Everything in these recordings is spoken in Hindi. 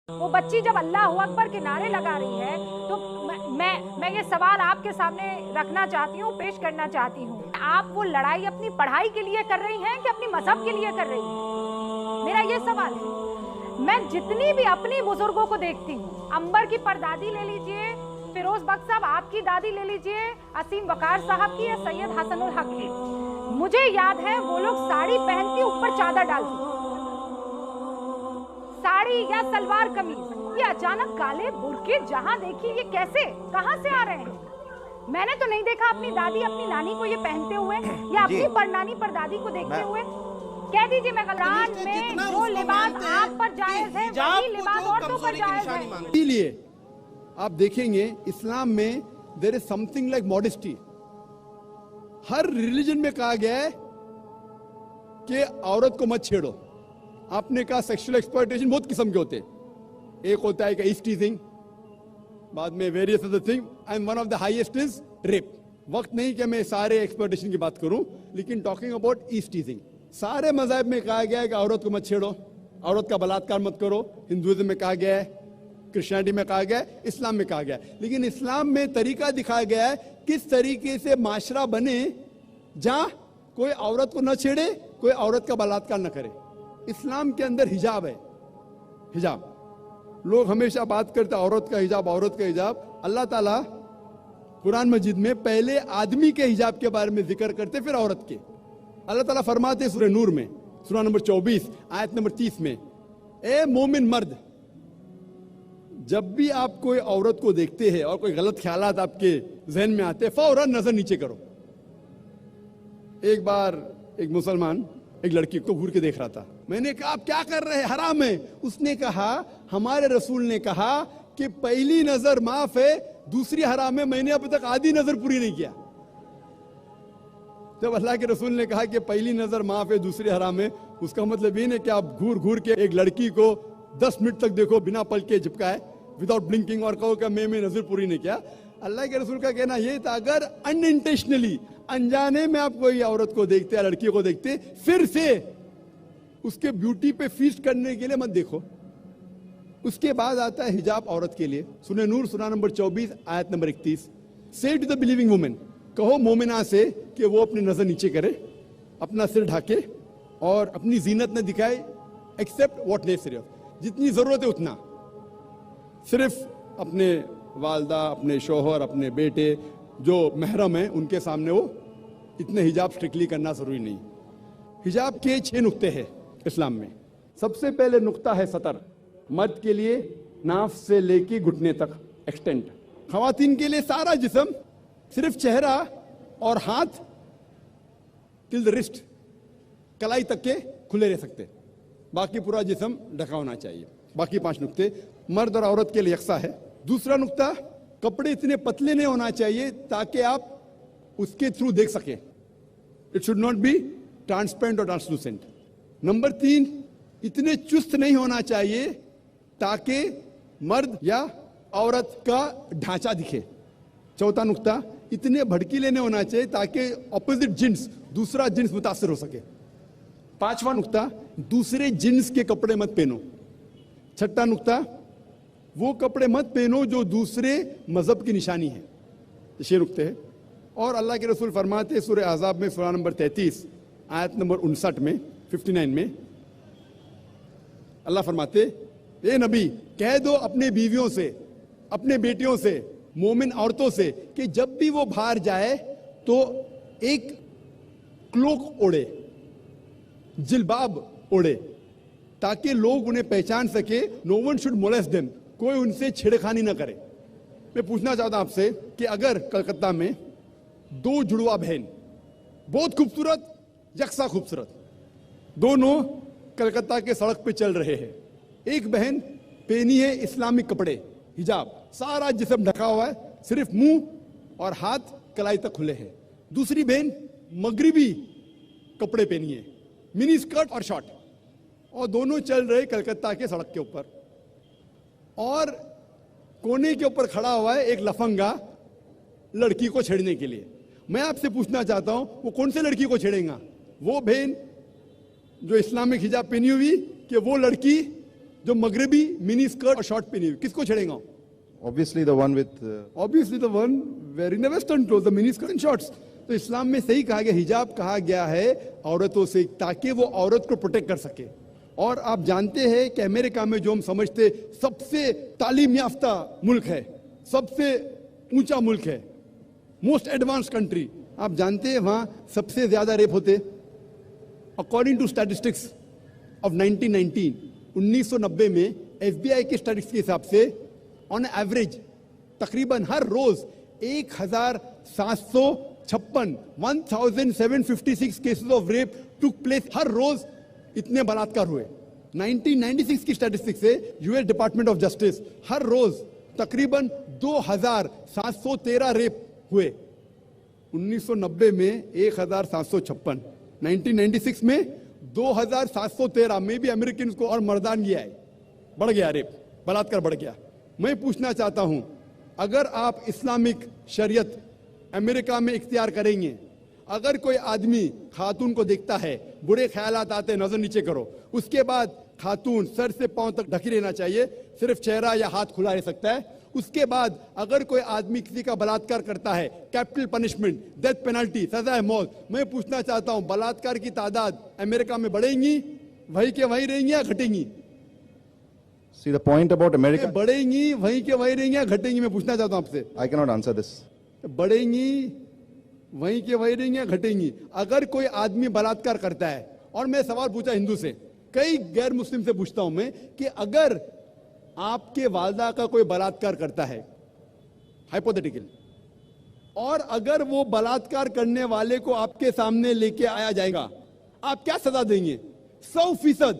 वो बच्ची जब अल्लाह अकबर के नारे लगा रही है तो मैं ये सवाल आपके सामने रखना चाहती हूँ, पेश करना चाहती हूँ। आप वो लड़ाई अपनी पढ़ाई के लिए कर रही हैं कि अपनी मजहब के लिए कर रही हैं? मेरा ये सवाल है। मैं जितनी भी अपनी बुजुर्गों को देखती हूँ, अंबर की परदादी ले लीजिए, फिरोज बख्श साहब आपकी दादी ले लीजिए, असीम वकार साहब की या सैयद हसनुल हक की, मुझे याद है वो लोग साड़ी पहनती ऊपर चादर डालती, साड़ी या सलवार कमीज। ये अचानक काले बुर्के जहां देखी, ये कैसे, कहां से आ रहे हैं? मैंने तो नहीं देखा अपनी दादी अपनी नानी को ये पहनते हुए या अपनी परनानी परदादी को देखते हुए। कह दीजिए मैं कुरान में जो लिबास आप पर जायज है वही लिबास औरतों पर जायज है। इसीलिए आप देखेंगे इस्लाम में there is something like modesty. हर रिलीजन में कहा गया है कि औरत को मत छेड़ो। आपने कहा सेक्सुअल एक्सप्लॉयटेशन बहुत किस्म के होते हैं। एक होता है कि ईज टीजिंग, बाद में various other thing, and one of the highest is rape. वक्त नहीं कि मैं सारे एक्सप्लॉयटेशन की बात करूं, लेकिन टॉकिंग अबाउट ईज टीजिंग, सारे मज़हब में कहा गया है कि औरत को मत छेड़ो, औरत का बलात्कार मत करो। हिंदुइज्म में कहा गया है, क्रिश्चियनिटी में कहा गया है, इस्लाम में कहा गया है। लेकिन इस्लाम में तरीका दिखाया गया है किस तरीके से माशरा बने जहां कोई औरत को न छेड़े, कोई औरत का बलात्कार न करे। इस्लाम के अंदर हिजाब है। हिजाब, लोग हमेशा बात करते हैं औरत का हिजाब, औरत का हिजाब। अल्लाह ताला कुरान मजीद में पहले आदमी के हिजाब के बारे में जिक्र करते, फिर औरत के। अल्लाह ताला फरमाते सूरह नूर में, सूरह नंबर 24 आयत नंबर 30 में, ए मोमिन मर्द, जब भी आप कोई औरत को देखते हैं और कोई गलत ख्यालात आपके जहन में आते हैं, फौरन नजर नीचे करो। एक बार एक मुसलमान एक लड़की को घूर के देख रहा था। मैंने कहा आप क्या कर रहे हैं, हराम है। उसने कहा हमारे रसूल ने कहा कि पहली नजर माफ है, दूसरी हराम है। मैंने अभी तक आधी नजर पूरी नहीं किया। जब अल्लाह के रसूल ने कहा कि पहली नजर माफ है, दूसरी हराम है, उसका मतलब ये नहीं कि आप घूर घूर के एक लड़की को 10 मिनट तक देखो बिना पल के झपकाए, विदाउट ब्लिंकिंग, और कहो कि मैं नजर पूरी नहीं किया। अल्लाह के रसूल का कहना यह था अगर अनइंटेंशनली, अनजाने में आप कोई औरत को देखते या लड़की को देखते, फिर से उसके ब्यूटी पे फीस्ट करने के लिए मत देखो। उसके बाद आता है हिजाब औरत के लिए। सूरह नूर सूरह नंबर 24 आयत नंबर 31, से टू द बिलीविंग वुमेन, कहो मोमिना से कि वो अपनी नजर नीचे करे, अपना सिर ढाके और अपनी जीनत न दिखाए, एक्सेप्ट व्हाट नेसेसरी, जितनी जरूरत है उतना। सिर्फ अपने वालदा, अपने शोहर, अपने बेटे जो महरम है उनके सामने वो इतने हिजाब स्ट्रिक्टली करना जरूरी नहीं। हिजाब के 6 नुक्ते हैं इस्लाम में। सबसे पहले नुक्ता है सतर, मर्द के लिए नाफ से लेके घुटने तक एक्सटेंट, खवातीन के लिए सारा जिस्म, सिर्फ चेहरा और हाथ टिल द रिस्ट, कलाई तक के खुले रह सकते, बाकी पूरा जिस्म ढका होना चाहिए। बाकी 5 नुक्ते मर्द और औरत के लिए यकसा है। दूसरा नुक्ता, कपड़े इतने पतले नहीं होना चाहिए ताकि आप उसके थ्रू देख सके। It should not be transparent और ट्रांसलूसेंट। नंबर 3, इतने चुस्त नहीं होना चाहिए ताकि मर्द या औरत का ढांचा दिखे। चौथा नुक्ता, इतने भड़कीले नहीं होना चाहिए ताकि ऑपोजिट जिन्स, दूसरा जिन्स मुतासर हो सके। 5वां नुक्ता, दूसरे जिन्स के कपड़े मत पहनो। 6ठा नुक्ता, वो कपड़े मत पहनो जो दूसरे मजहब की निशानी है। 6 नुक्ते हैं। और अल्लाह के रसूल फरमाते सूरह अहज़ाब में सूरह नंबर 33 आयत नंबर 59 में, 59 में, अल्लाह फरमाते, ए नबी कह दो अपने बीवियों से, अपने बेटियों से, मोमिन औरतों से कि जब भी वो बाहर जाए तो एक क्लोक ओढ़े, जिलबाब ओढ़े, ताकि लोग उन्हें पहचान सके। No one should molest them, कोई उनसे छेड़खानी ना करे। मैं पूछना चाहता हूं आपसे कि अगर कलकत्ता में 2 जुड़वा बहन, बहुत खूबसूरत, यकसा खूबसूरत, दोनों कलकत्ता के सड़क पे चल रहे हैं, एक बहन पहनी है इस्लामिक कपड़े, हिजाब, सारा जिस्म ढका हुआ है, सिर्फ मुंह और हाथ कलाई तक खुले हैं। दूसरी बहन मगरिबी कपड़े पहनी है, मिनी स्कर्ट और शॉर्ट, और दोनों चल रहे कलकत्ता के सड़क के ऊपर, और कोने के ऊपर खड़ा हुआ है एक लफंगा लड़की को छेड़ने के लिए। मैं आपसे पूछना चाहता हूं वो कौन से लड़की को छेड़ेगा? वो बहन जो इस्लामिक हिजाब पहनी हुई कि वो लड़की जो मगरबी मिनी स्कर्ट और शॉर्ट पहनी हुई, किसको छेड़ेगा? Obviously, the one with. Obviously the one wearing the western cloth, the mini skirt and shorts. तो इस्लाम में सही कहा गया, हिजाब कहा गया है औरतों से, ताकि वो औरत को प्रोटेक्ट कर सके। और आप जानते हैं कि अमेरिका में जो हम समझते सबसे तालीम याफ्ता मुल्क है, सबसे ऊंचा मुल्क है, मोस्ट एडवांस कंट्री, आप जानते हैं वहां सबसे ज्यादा रेप होते। अकॉर्डिंग टू स्टैटिस्टिक्स ऑफ 1990 में FBI के स्टैटिस्टिक्स के हिसाब से ऑन एवरेज तकरीबन हर रोज 1756 cases of rape took place. हर रोज इतने बलात्कार हुए। 1996 की स्टैटिस्टिक्स से US डिपार्टमेंट ऑफ जस्टिस हर रोज तकरीबन 2713 रेप हुए। 1990 में 1756, 1996 में 2713 में भी अमेरिकन को और मर्दानगी आई, बढ़ गया रेप, बलात्कार बढ़ गया। मैं पूछना चाहता हूं, अगर आप इस्लामिक शरीयत अमेरिका में इख्तियार करेंगे, अगर कोई आदमी खातून को देखता है, बुरे ख्यालात आते, नजर नीचे करो, उसके बाद खातून सर से पांव तक ढकी रहना चाहिए, सिर्फ चेहरा या हाथ खुला रह सकता है। उसके बाद अगर कोई आदमी किसी का बलात्कार करता है, कैपिटल पनिशमेंट, डेथ पेनल्टी, सजा मौत। मैं पूछना चाहता हूं, बलात्कार की तादाद अमेरिका में बढ़ेंगी, वही के वही रहेंगी या घटेंगी? See, the point about America. बढ़ेंगी, वही के वही रहेंगी या घटेंगी? मैं पूछना चाहता हूं आपसे। I cannot answer this. बढ़ेंगी, वहीं के वहीं रहेंगी या घटेंगी? अगर कोई आदमी बलात्कार करता है, और मैं सवाल पूछा हिंदू से, कई गैर मुस्लिम से पूछता हूं मैं कि अगर आपके वालदा का कोई बलात्कार करता है, हाइपोथेटिकल, और अगर वो बलात्कार करने वाले को आपके सामने लेके आया जाएगा, आप क्या सजा देंगे? 100%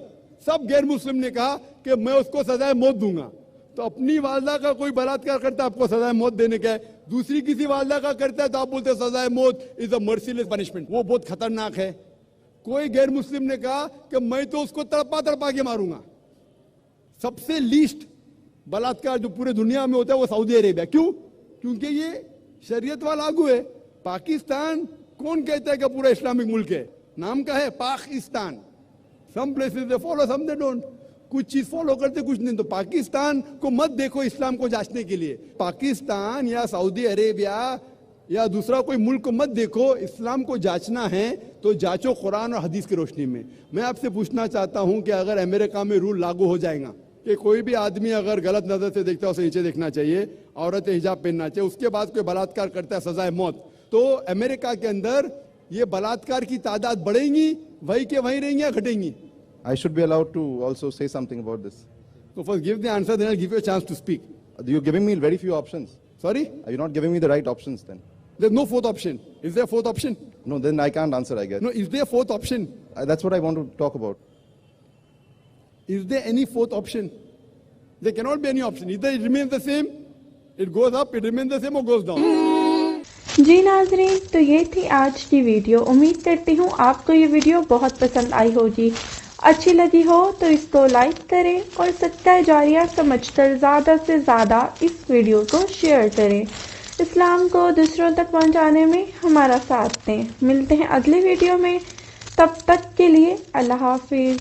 सब गैर मुस्लिम ने कहा कि मैं उसको सजाए मौत दूंगा। तो अपनी वालदा का कोई बलात्कार करता है, आपको सजाए मौत देने का है। दूसरी किसी वालदा का करता है तो आप बोलते हैं सजाए मौत इज अ मर्सीलेस पनिशमेंट, वो बहुत खतरनाक है। कोई गैर मुस्लिम ने कहा कि मैं तो उसको तड़पा तड़पा के मारूंगा। सबसे लीस्ट बलात्कार जो पूरे दुनिया में होता है वो सऊदी अरेबिया। क्यों? क्योंकि ये शरीयत वाला लागू है। पाकिस्तान कौन कहता है कि पूरा इस्लामिक मुल्क है? नाम का है Pakistan. Some places they follow, some they don't. कुछ चीज फॉलो करते, कुछ नहीं। तो पाकिस्तान को मत देखो इस्लाम को जांचने के लिए। पाकिस्तान या सऊदी अरेबिया या दूसरा कोई मुल्क को मत देखो, इस्लाम को जांचना है तो जांचो कुरान और हदीस की रोशनी में। मैं आपसे पूछना चाहता हूं कि अगर अमेरिका में रूल लागू हो जाएगा कि कोई भी आदमी अगर गलत नजर से देखता है उसे नीचे देखना चाहिए, औरत हिजाब पहनना चाहिए, उसके बाद कोई बलात्कार करता है सजाए मौत, तो अमेरिका के अंदर ये बलात्कार की तादाद बढ़ेंगी, वही के वही रहेंगी या घटेंगी? I should be allowed to also say something about this. So first give the answer, then I'll give you a chance to speak. You're giving me very few options. Sorry? Are you not giving me the right options then? There's no fourth option. Is there a fourth option? No, then I can't answer, I guess. No, is there a fourth option? That's what I want to talk about. Is there any fourth option? There cannot be any option. Either it remains the same, it goes up, it remains the same or goes down. जी नाज़रीन, तो ये थी आज की वीडियो। उम्मीद करती हूँ आपको ये वीडियो बहुत पसंद आई होगी। अच्छी लगी हो तो इसको लाइक करें और सदका जारिया समझकर ज़्यादा से ज़्यादा इस वीडियो को शेयर करें। इस्लाम को दूसरों तक पहुंचाने में हमारा साथ दें। मिलते हैं अगली वीडियो में, तब तक के लिए अल्लाह हाफिज़।